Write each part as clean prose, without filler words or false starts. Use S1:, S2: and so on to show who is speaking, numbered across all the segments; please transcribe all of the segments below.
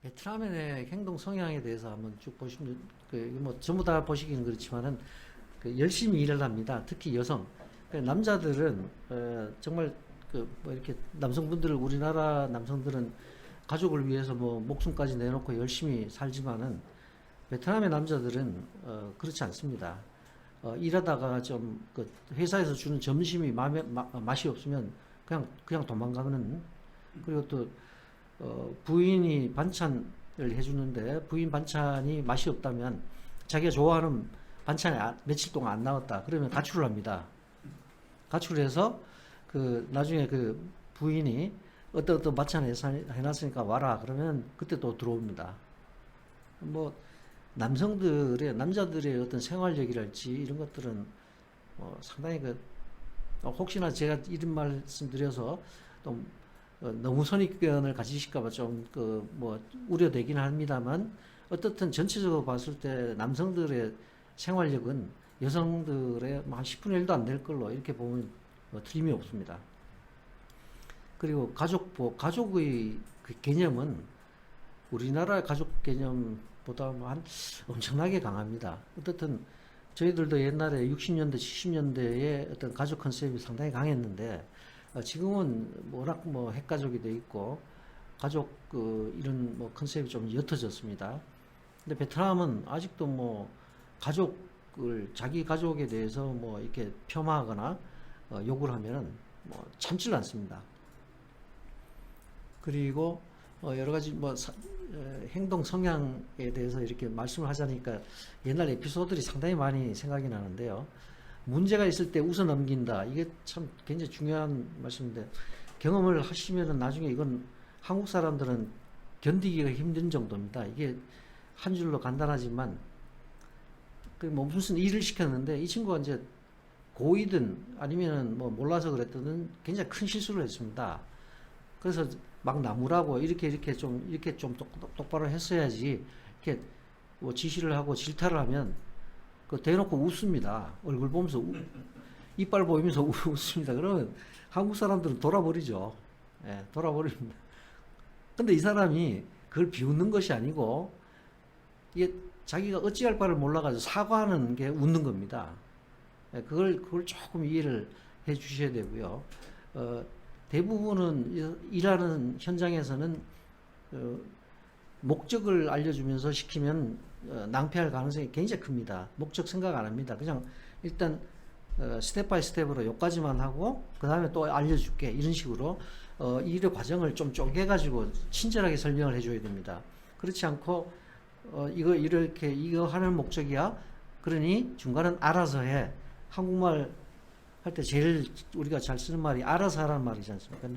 S1: 베트남의 행동 성향에 대해서 한번 쭉 보시면 뭐 전부 다 보시기는 그렇지만은 열심히 일을 합니다. 특히 여성. 남자들은 정말 뭐 이렇게 남성분들 우리나라 남성들은 가족을 위해서 뭐 목숨까지 내놓고 열심히 살지만은 베트남의 남자들은 그렇지 않습니다. 일하다가 좀그 회사에서 주는 점심이 맛이 없으면 그냥 도망가는. 그리고 또 부인이 반찬을 해주는데 부인 반찬이 맛이 없다면 자기가 좋아하는 반찬이 며칠 동안 안 나왔다 그러면 가출을 합니다. 가출해서 나중에 부인이 어떤 반찬 해놨으니까 와라 그러면 그때 또 들어옵니다. 뭐 남자들의 어떤 생활력이랄지 이런 것들은 상당히 혹시나 제가 이런 말씀드려서 또 너무 선입견을 가지실까봐 좀 뭐 우려되긴 합니다만 어떻든 전체적으로 봤을 때 남성들의 생활력은 여성들의 한 10분의 1도 안 될 걸로 이렇게 보면 틀림이 없습니다. 그리고 가족의 그 개념은 우리나라 가족 개념보다 한 엄청나게 강합니다. 어떻든 저희들도 옛날에 60년대, 70년대에 어떤 가족 컨셉이 상당히 강했는데 지금은 워낙 뭐 핵가족이 돼 있고 가족 이런 뭐 컨셉이 좀 옅어졌습니다. 근데 베트남은 아직도 뭐 자기 가족에 대해서 뭐 이렇게 폄하하거나 욕을 하면은 뭐 참지를 않습니다. 그리고 여러 가지 뭐 행동 성향에 대해서 이렇게 말씀을 하자니까 옛날 에피소드들이 상당히 많이 생각이 나는데요. 문제가 있을 때 웃어 넘긴다. 이게 참 굉장히 중요한 말씀인데 경험을 하시면은 나중에 이건 한국 사람들은 견디기가 힘든 정도입니다. 이게 한 줄로 간단하지만 뭐 무슨 일을 시켰는데 이 친구가 이제 고이든 아니면은 뭐 몰라서 그랬든 굉장히 큰 실수를 했습니다. 그래서 막 나무라고 이렇게 좀 똑바로 했어야지 이렇게 뭐 지시를 하고 질타를 하면 대놓고 웃습니다. 얼굴 보면서 이빨 보이면서 웃습니다. 그러면 한국 사람들은 돌아버리죠. 예, 돌아버립니다. 근데 이 사람이 그걸 비웃는 것이 아니고 이게 자기가 어찌할 바를 몰라가지고 사과하는 게 웃는 겁니다. 예, 그걸 조금 이해를 해 주셔야 되고요. 대부분은 일하는 현장에서는 목적을 알려주면서 시키면 낭패할 가능성이 굉장히 큽니다. 목적 생각 안 합니다. 그냥 일단 스텝 바이 스텝으로 여기까지만 하고 그 다음에 또 알려줄게 이런 식으로 일의 과정을 좀 쪼개가지고 친절하게 설명을 해줘야 됩니다. 그렇지 않고 이거 하는 목적이야. 그러니 중간은 알아서 해. 한국말 할 때 제일 우리가 잘 쓰는 말이 알아서 하라는 말이지 않습니까?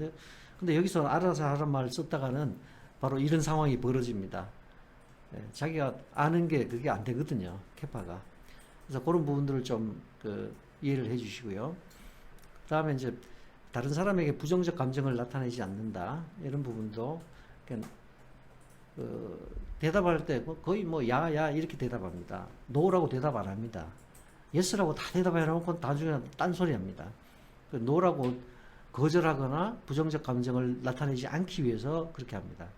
S1: 근데 여기서 알아서 하라는 말을 썼다가는 바로 이런 상황이 벌어집니다. 예, 자기가 아는 게 그게 안 되거든요. 캐파가. 그래서 그런 부분들을 좀 이해를 해 주시고요. 그 다음에 이제 다른 사람에게 부정적 감정을 나타내지 않는다. 이런 부분도 대답할 때 거의 뭐 야 이렇게 대답합니다. 노라고 대답 안 합니다. 예스라고 다 대답해 놓고 나중에 딴소리 합니다. 노라고 거절하거나 부정적 감정을 나타내지 않기 위해서 그렇게 합니다.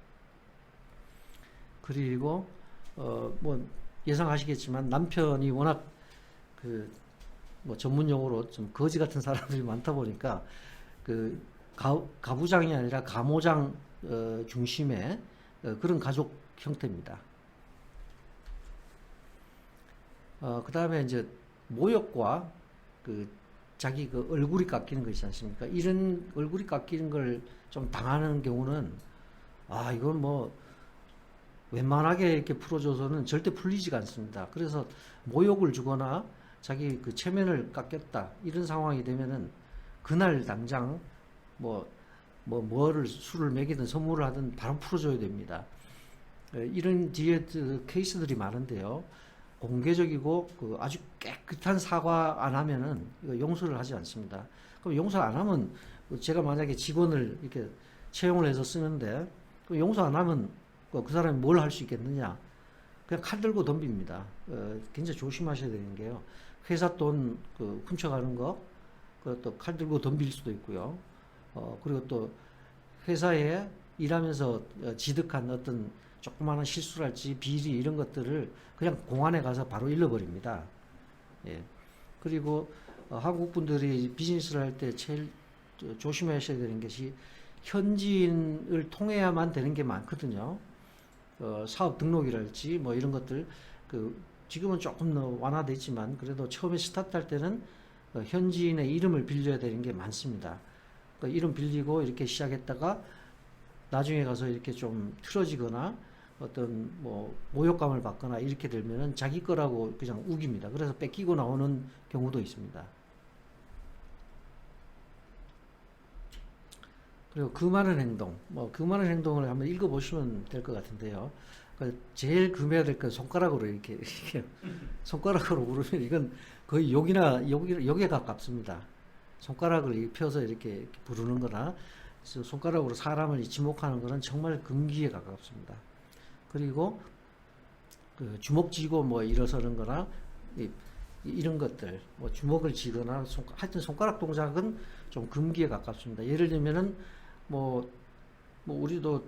S1: 그리고 뭐 예상하시겠지만 남편이 워낙 뭐 전문 용어로 좀 거지 같은 사람들이 많다 보니까 가부장이 아니라 가모장 중심의 그런 가족 형태입니다. 그 다음에 이제 모욕과 자기 얼굴이 깎이는 것이지 않습니까? 이런 얼굴이 깎이는 걸 좀 당하는 경우는 이건 뭐 웬만하게 이렇게 풀어줘서는 절대 풀리지가 않습니다. 그래서 모욕을 주거나 자기 체면을 깎였다 이런 상황이 되면은 그날 당장 뭐를 술을 먹이든 선물을 하든 바로 풀어줘야 됩니다. 이런 뒤에 케이스들이 많은데요. 공개적이고 아주 깨끗한 사과 안 하면은 용서를 하지 않습니다. 그럼 용서 안 하면 제가 만약에 직원을 이렇게 채용을 해서 쓰는데 용서 안 하면 그 사람이 뭘 할 수 있겠느냐? 그냥 칼 들고 덤빕니다. 굉장히 조심하셔야 되는 게요. 회사 돈 훔쳐가는 거, 그것도 칼 들고 덤빌 수도 있고요. 그리고 또 회사에 일하면서 지득한 어떤 조그마한 실수랄지 비리 이런 것들을 그냥 공안에 가서 바로 잃어버립니다. 예. 그리고 한국 분들이 비즈니스를 할 때 제일 조심하셔야 되는 것이 현지인을 통해야만 되는 게 많거든요. 사업 등록이랄지 뭐 이런 것들 지금은 조금 더 완화됐지만 그래도 처음에 스타트할 때는 현지인의 이름을 빌려야 되는 게 많습니다. 이름 빌리고 이렇게 시작했다가 나중에 가서 이렇게 좀 틀어지거나 어떤 뭐 모욕감을 받거나 이렇게 되면은 자기 거라고 그냥 우깁니다. 그래서 뺏기고 나오는 경우도 있습니다. 그리고 금하는 행동, 금하는 행동을 한번 읽어보시면 될 것 같은데요. 제일 금해야 될 건 손가락으로 이렇게 손가락으로 부르면 이건 거의 욕에 가깝습니다. 손가락을 펴서 이렇게 부르는 거나 손가락으로 사람을 지목하는 거는 정말 금기에 가깝습니다. 그리고 주먹 쥐고 뭐 일어서는 거나 이런 것들, 뭐 주먹을 쥐거나 하여튼 손가락 동작은 좀 금기에 가깝습니다. 예를 들면은 뭐 우리도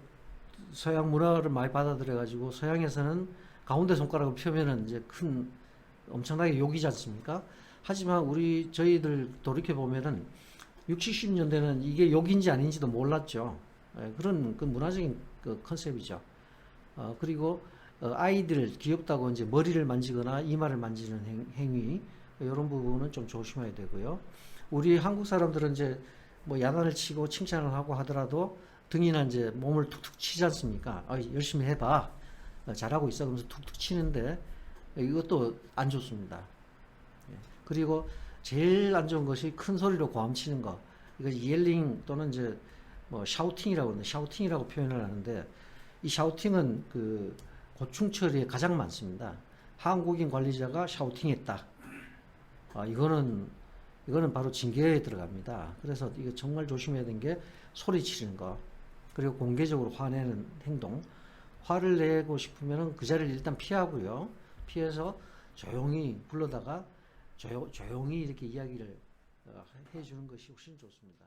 S1: 서양 문화를 많이 받아들여가지고 서양에서는 가운데 손가락을 펴면은 이제 엄청나게 욕이지 않습니까? 하지만 저희들 돌이켜 보면은 60, 70년대는 이게 욕인지 아닌지도 몰랐죠. 그런 문화적인 컨셉이죠. 그리고 아이들 귀엽다고 이제 머리를 만지거나 이마를 만지는 행위 이런 부분은 좀 조심해야 되고요. 우리 한국 사람들은 이제 뭐 야단을 치고 칭찬을 하고 하더라도 등이나 이제 몸을 툭툭 치지 않습니까? 열심히 해봐. 잘하고 있어. 그러면서 툭툭 치는데 이것도 안 좋습니다. 그리고 제일 안 좋은 것이 큰 소리로 고함치는 거. 이거 이엘링 또는 이제 뭐 샤우팅이라고 하는데 샤우팅이라고 표현을 하는데 이 샤우팅은 고충 처리에 가장 많습니다. 한국인 관리자가 샤우팅했다. 이거는 바로 징계에 들어갑니다. 그래서 이거 정말 조심해야 되는 게 소리 지르는 거. 그리고 공개적으로 화내는 행동. 화를 내고 싶으면 그 자리를 일단 피하고요. 피해서 조용히 불러다가 조용히 이렇게 이야기를 해주는 것이 훨씬 좋습니다.